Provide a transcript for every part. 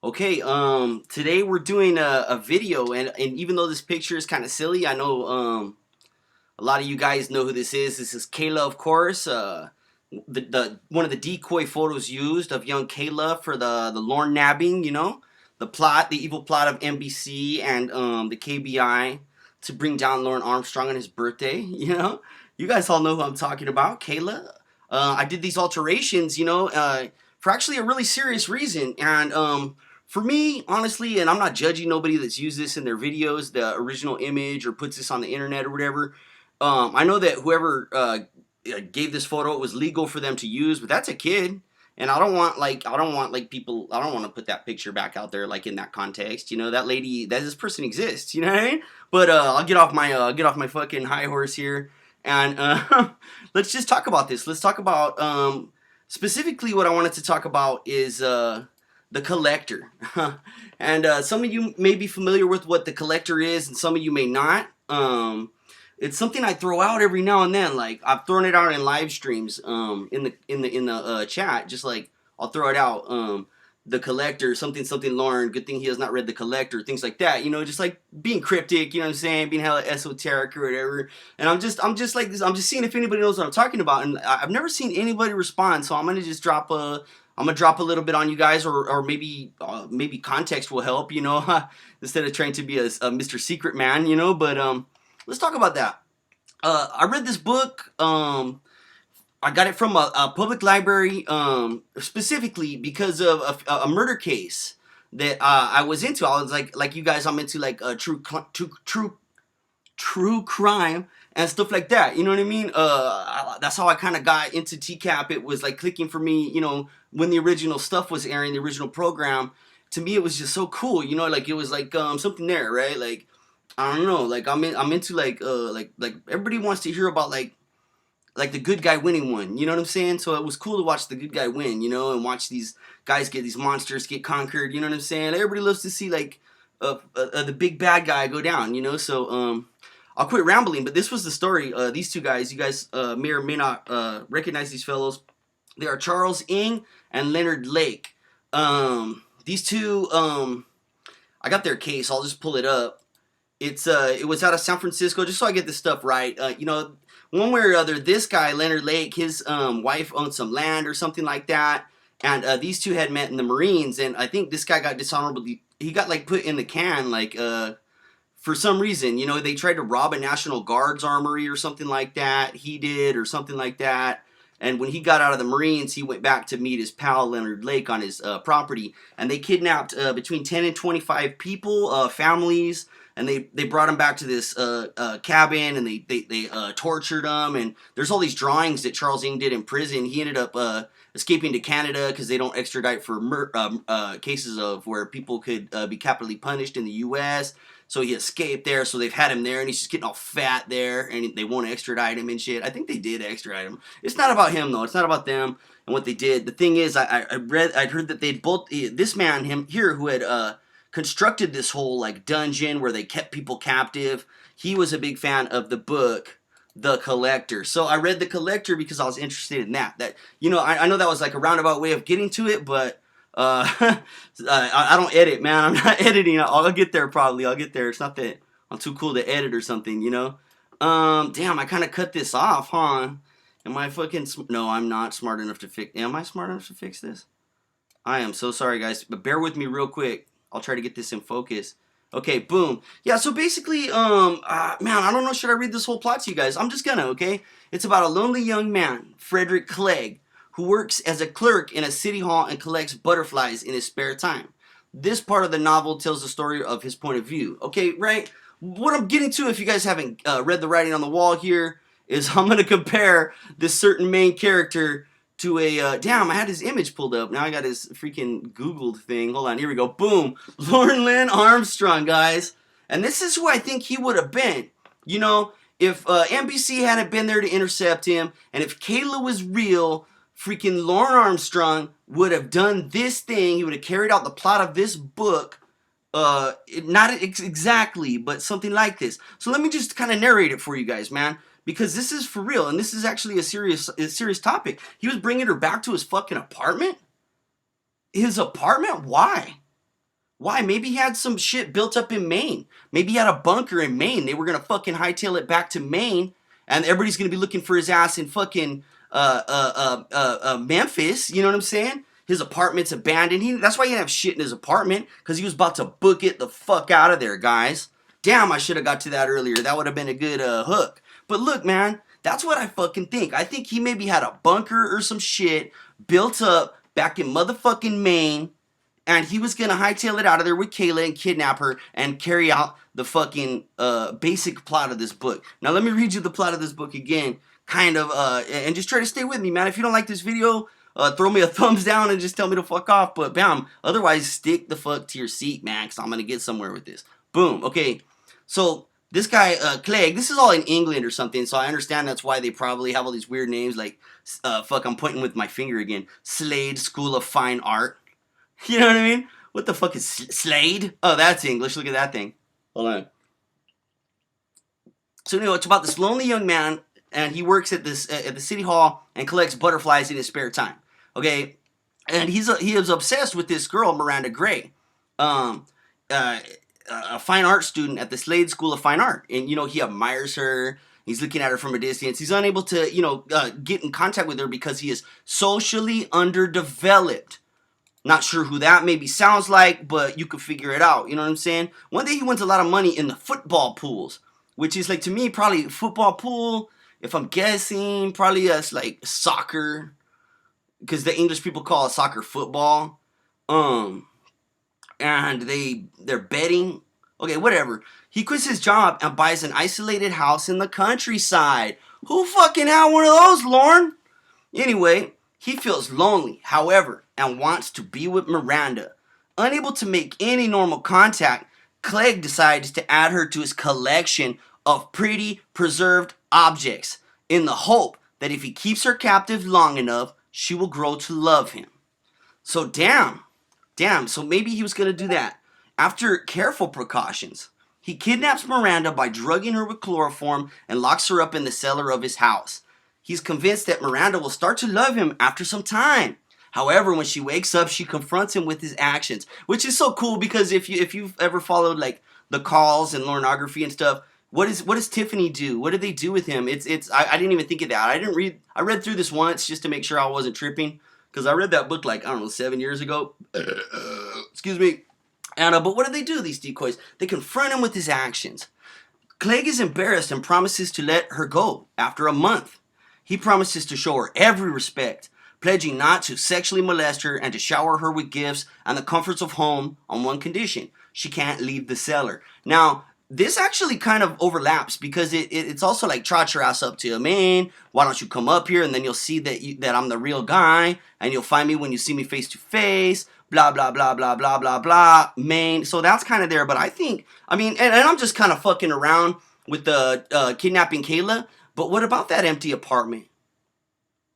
Okay, today we're doing a video, and even though this picture is kind of silly, I know a lot of you guys know who this is. This is Kayla, of course. The one of the decoy photos used of young Kayla for the Lorne nabbing. The plot, the evil plot of NBC and the KBI to bring down Lorne Armstrong on his birthday. You guys all know who I'm talking about, Kayla. I did these alterations, for actually a really serious reason, and for me, honestly, and I'm not judging nobody that's used this in their videos, the original image, or puts this on the internet or whatever. I know that whoever gave this photo, it was legal for them to use, but that's a kid, and I don't want people, I don't want to put that picture back out there like in that context. That lady, that this person exists. You know what I mean? But I'll get off my fucking high horse here, and let's just talk about this. Let's talk about specifically what I wanted to talk about is the collector. And some of you may be familiar with what the collector is, and some of you may not. It's something I throw out every now and then. Like I've thrown it out in live streams, in the chat. Just like I'll throw it out. The collector, something something Lauren. Good thing he has not read the collector. Things like that. Just like being cryptic. You know what I'm saying? Being hella esoteric or whatever. And I'm just like this. I'm just seeing if anybody knows what I'm talking about. And I've never seen anybody respond. So I'm gonna just drop a. I'm gonna drop a little bit on you guys, or maybe context will help, instead of trying to be a Mr. Secret man, But let's talk about that. I read this book. I got it from a public library, specifically because of a murder case that I was into. I was like you guys, I'm into like true crime and stuff like that. You know what I mean? That's how I kind of got into TCAP. It was like clicking for me, when the original stuff was airing, the original program. To me, it was just so cool. Like it was like something there, right? Like I don't know, like I'm into like everybody wants to hear about like the good guy winning one. You know what I'm saying? So it was cool to watch the good guy win, and watch these guys get these monsters get conquered. You know what I'm saying? Everybody loves to see like the big bad guy go down. So I'll quit rambling. But this was the story. These two guys, you guys may or may not recognize these fellows. They are Charles Ng and Leonard Lake. These two, I got their case. I'll just pull it up. It was out of San Francisco, just so I get this stuff right. One way or other, this guy Leonard Lake, his wife owned some land or something like that, and these two had met in the Marines, and I think this guy got dishonorably. He got like put in the can, like for some reason. They tried to rob a National Guard's armory or something like that. He did, or something like that. And when he got out of the Marines, he went back to meet his pal Leonard Lake on his property, and they kidnapped between 10 and 25 people, families, and they brought him back to this cabin, and they tortured him. And there's all these drawings that Charles Ng did in prison. He ended up escaping to Canada because they don't extradite for cases of where people could be capitally punished in the U.S. So he escaped there, so they've had him there, and he's just getting all fat there, and they want to extradite him and shit. I think they did extradite him. It's not about him, though. It's not about them and what they did. The thing is, I'd heard that they'd both, this man, him here, who had constructed this whole, like, dungeon where they kept people captive, he was a big fan of the book The Collector. So I read The Collector because I was interested in that. I know that was like a roundabout way of getting to it, but I don't edit, man. I'm not editing. I'll get there probably. I'll get there. It's not that I'm too cool to edit or something, Damn, I kind of cut this off, huh? Am I fucking... No, I'm not smart enough to fix... Am I smart enough to fix this? I am so sorry, guys, but bear with me real quick. I'll try to get this in focus. Okay, boom. Yeah, so basically, man, I don't know, should I read this whole plot to you guys? I'm just gonna, okay? It's about a lonely young man, Frederick Clegg, who works as a clerk in a city hall and collects butterflies in his spare time. This part of the novel tells the story of his point of view. Okay, right? What I'm getting to, if you guys haven't read the writing on the wall here, is I'm going to compare this certain main character to a... damn, I had his image pulled up. Now I got his freaking Googled thing. Hold on, here we go. Boom. Lorne Lynne Armstrong, guys. And this is who I think he would have been. If NBC hadn't been there to intercept him, and if Kayla was real... freaking Lorne Armstrong would have done this thing. He would have carried out the plot of this book. Not exactly, but something like this. So let me just kind of narrate it for you guys, man. Because this is for real, and this is actually a serious topic. He was bringing her back to his fucking apartment? His apartment? Why? Why? Maybe he had some shit built up in Maine. Maybe he had a bunker in Maine. They were gonna fucking hightail it back to Maine, and everybody's gonna be looking for his ass in fucking Memphis. You know what I'm saying? His apartment's abandoned. That's why he didn't have shit in his apartment, because he was about to book it the fuck out of there, guys. Damn, I should have got to that earlier. That would have been a good hook. But look, man, that's what I fucking think. I think he maybe had a bunker or some shit built up back in motherfucking Maine, and he was gonna hightail it out of there with Kayla and kidnap her and carry out the fucking basic plot of this book. Now let me read you the plot of this book again, kind of, and just try to stay with me, man. If you don't like this video, throw me a thumbs down and just tell me to fuck off. But bam, otherwise stick the fuck to your seat, man, because I'm gonna get somewhere with this. Boom. Okay, so this guy Clegg, this is all in England or something, so I understand that's why they probably have all these weird names like fuck. I'm pointing with my finger again. Slade School of Fine Art. You know what I mean? What the fuck is Slade? Oh, that's English. Look at that thing. Hold on. So anyway, it's about this lonely young man, and he works at this at the city hall and collects butterflies in his spare time. Okay, and he is obsessed with this girl, Miranda Gray, um, a fine art student at the Slade School of Fine Art, and he admires her. He's looking at her from a distance. He's unable to get in contact with her because he is socially underdeveloped. Not sure who that maybe sounds like, but you could figure it out. You know what I'm saying? One day he wins a lot of money in the football pools, which is like, to me, probably football pool. If I'm guessing, probably that's like soccer, because the English people call it soccer football. And they're betting. Okay, whatever. He quits his job and buys an isolated house in the countryside. Who fucking had one of those, Lorne? Anyway, he feels lonely, however, and wants to be with Miranda. Unable to make any normal contact, Clegg decides to add her to his collection of pretty preserved objects in the hope that if he keeps her captive long enough, she will grow to love him. So damn, so maybe he was going to do that. After careful precautions, he kidnaps Miranda by drugging her with chloroform and locks her up in the cellar of his house. He's convinced that Miranda will start to love him after some time. However, when she wakes up, she confronts him with his actions, which is so cool because if you've ever followed like the calls and Lornography and stuff, what does Tiffany do? What did they do with him? I didn't even think of that. I read through this once just to make sure I wasn't tripping, because I read that book like, I don't know, 7 years ago. Excuse me. And but what do they do, these decoys? They confront him with his actions. Clegg is embarrassed and promises to let her go after a month. He promises to show her every respect, pledging not to sexually molest her and to shower her with gifts and the comforts of home on one condition: she can't leave the cellar. Now, this actually kind of overlaps because it's also like, trot your ass up to Maine. Why don't you come up here, and then you'll see that I'm the real guy, and you'll find me when you see me face to face. Blah blah blah blah blah blah blah. Maine. So that's kind of there. But I think, and I'm just kind of fucking around with the kidnapping Kayla. But what about that empty apartment?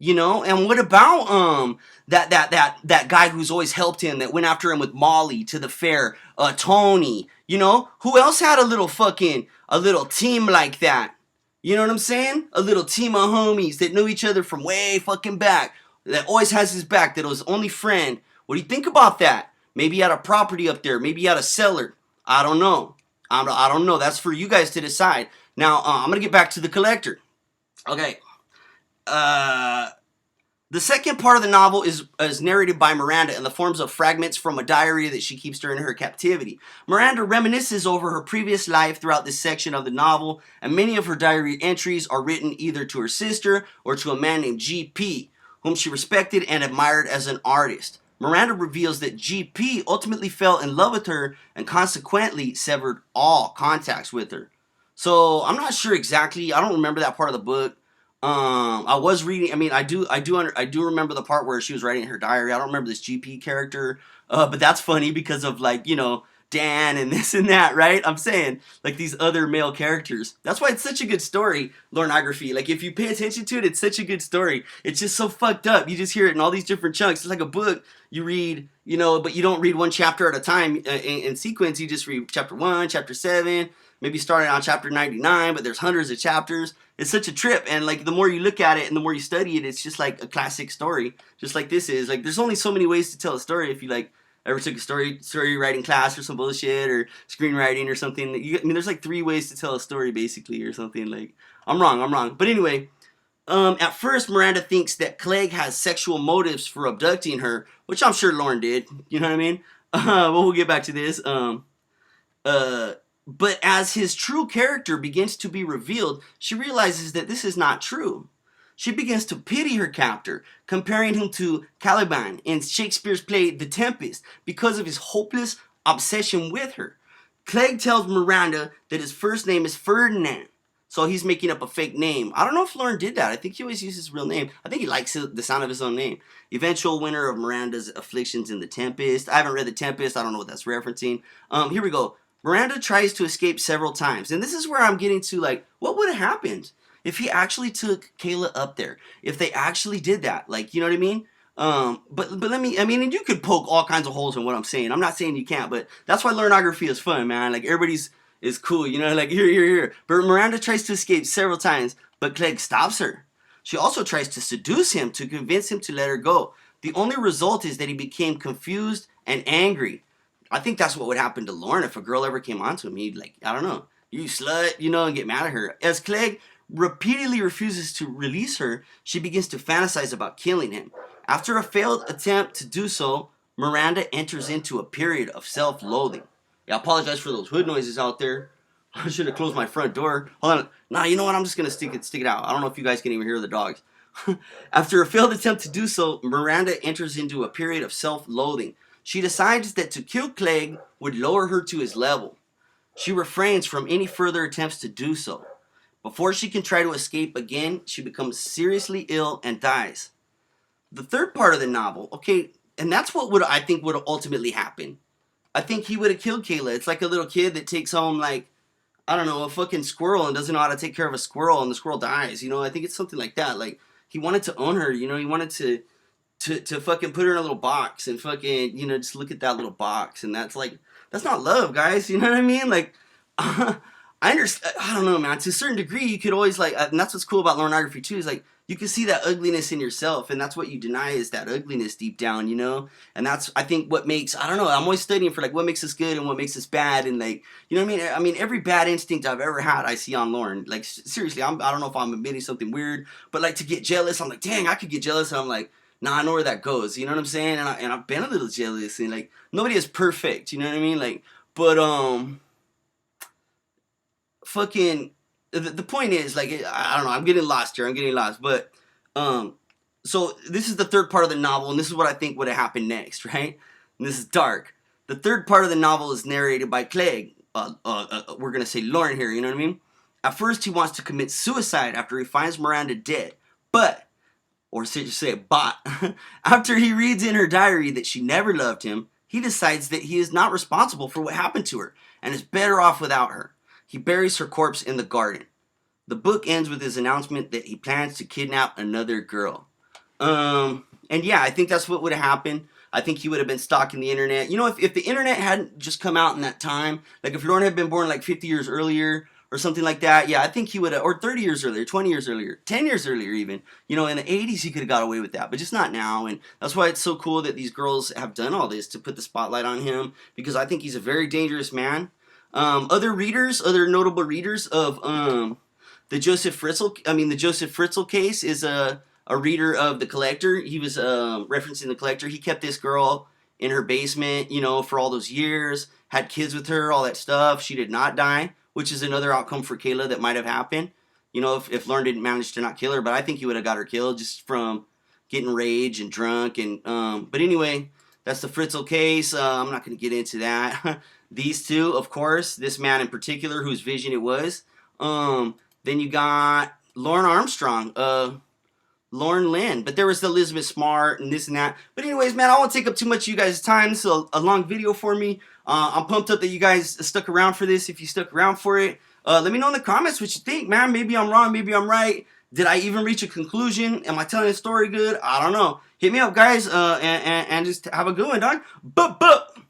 And what about that guy who's always helped him, that went after him with Molly to the fair, Tony? Who else had a little team like that? You know what I'm saying? A little team of homies that knew each other from way fucking back, that always has his back, that was his only friend. What do you think about that? Maybe he had a property up there. Maybe he had a cellar. I don't know. I don't know. That's for you guys to decide. Now, I'm going to get back to the collector. Okay. The second part of the novel is narrated by Miranda in the forms of fragments from a diary that she keeps during her captivity. Miranda reminisces over her previous life throughout this section of the novel, and many of her diary entries are written either to her sister or to a man named G.P., whom she respected and admired as an artist. Miranda reveals that G.P. ultimately fell in love with her and consequently severed all contacts with her. So I'm not sure exactly. I don't remember that part of the book. I was reading. I do remember the part where she was writing her diary. I don't remember this GP character, but that's funny because of Dan and this and that, right? I'm saying like these other male characters. That's why it's such a good story, Lornography. Like if you pay attention to it, it's such a good story. It's just so fucked up. You just hear it in all these different chunks. It's like a book you read, but you don't read one chapter at a time in sequence. You just read chapter 1, chapter 7. Maybe starting on chapter 99, but there's hundreds of chapters. It's such a trip, and like the more you look at it and the more you study it, it's just like a classic story, just like this is. Like there's only so many ways to tell a story if you Ever took a story writing class or some bullshit or screenwriting or something? I mean, there's like 3 ways to tell a story basically or something. Like, I'm wrong. But anyway, at first Miranda thinks that Clegg has sexual motives for abducting her, which I'm sure Lorne did. You know what I mean? But we'll get back to this. But as his true character begins to be revealed, she realizes that this is not true. She begins to pity her captor, comparing him to Caliban in Shakespeare's play The Tempest because of his hopeless obsession with her. Clegg tells Miranda that his first name is Ferdinand, so he's making up a fake name. I don't know if Lorne did that. I think he always uses his real name. I think he likes the sound of his own name. Eventual winner of Miranda's afflictions in The Tempest. I haven't read The Tempest. I don't know what that's referencing. Here we go. Miranda tries to escape several times. And this is where I'm getting to, like, what would have happened if he actually took Kayla up there? If they actually did that? Like, you know what I mean? But let me, I mean, and you could poke all kinds of holes in what I'm saying. I'm not saying you can't, but that's why learnography is fun, man. Like, everybody's is cool, you know? Like, here. But Miranda tries to escape several times, but Clegg stops her. She also tries to seduce him to convince him to let her go. The only result is that he became confused and angry. I think that's what would happen to Lorne if a girl ever came onto him. He'd, like, I don't know, you slut, you know, and get mad at her. As Clegg repeatedly refuses to release her, she begins to fantasize about killing him. After a failed attempt to do so, Miranda enters into a period of self-loathing. Yeah, I apologize for those hood noises out there. I should have closed my front door. Hold on. Nah, you know what? I'm just going to stick it out. I don't know if you guys can even hear the dogs. After a failed attempt to do so, Miranda enters into a period of self-loathing. She decides that to kill Clegg would lower her to his level. She refrains from any further attempts to do so. Before she can try to escape again, she becomes seriously ill and dies. The third part of the novel, okay, and that's what I think would ultimately happen. I think he would have killed Kayla. It's like a little kid that takes home, like, I don't know, a fucking squirrel and doesn't know how to take care of a squirrel and the squirrel dies. You know, I think it's something like that. Like, he wanted to own her, you know, he wanted to fucking put her in a little box and fucking, you know, just look at that little box. And that's like, that's not love, guys. You know what I mean? Like, I understand. I don't know, man. To a certain degree, you could always, like, and that's what's cool about learnography too, is like, you can see that ugliness in yourself. And that's what you deny, is that ugliness deep down, you know? And that's, I think, what makes, I don't know, I'm always studying for, like, what makes us good and what makes us bad. And, like, you know what I mean? I mean, every bad instinct I've ever had, I see on Lorne. Like, seriously, I don't know if I'm admitting something weird, but, like, to get jealous, I'm like, dang, I could get jealous. And I'm like, nah, I know where that goes. You know what I'm saying? And I've been a little jealous, and, like, nobody is perfect. You know what I mean? Like, but fucking, the point is, like, I don't know. I'm getting lost here. But so this is the third part of the novel, and this is what I think would have happened next, right? And this is dark. The third part of the novel is narrated by Clegg. We're gonna say Lorne here. You know what I mean? At first, he wants to commit suicide after he finds Miranda dead, but after he reads in her diary that she never loved him, he decides that he is not responsible for what happened to her and is better off without her. He buries her corpse in the garden. The book ends with his announcement that he plans to kidnap another girl. And yeah, I think that's what would have happened. I think he would have been stalking the internet. You know, if the internet hadn't just come out in that time, like if Lorne had been born like 50 years earlier, or something like that, yeah, I think he would have, or 30 years earlier, 20 years earlier, 10 years earlier even, you know, in the 80s he could have got away with that, but just not now. And that's why it's so cool that these girls have done all this to put the spotlight on him, because I think he's a very dangerous man. Other notable readers of the Joseph Fritzl case is a reader of The Collector. He was referencing The Collector. He kept this girl in her basement, you know, for all those years, had kids with her, all that stuff. She did not die, which is another outcome for Kayla that might have happened. You know, if Lorne didn't manage to not kill her, but I think he would have got her killed just from getting rage and drunk. And but anyway, that's the Fritzl case. I'm not going to get into that. These two, of course, this man in particular, whose vision it was. Then you got Lorne Armstrong, Lorne Lynne, but there was the Elizabeth Smart and this and that. But anyways, man, I won't take up too much of you guys' time. This is a long video for me. I'm pumped up that you guys stuck around for this. If you stuck around for it, let me know in the comments what you think, man. Maybe I'm wrong, maybe I'm right. Did I even reach a conclusion? Am I telling the story good? I don't know. Hit me up, guys, and just have a good one, dog. But.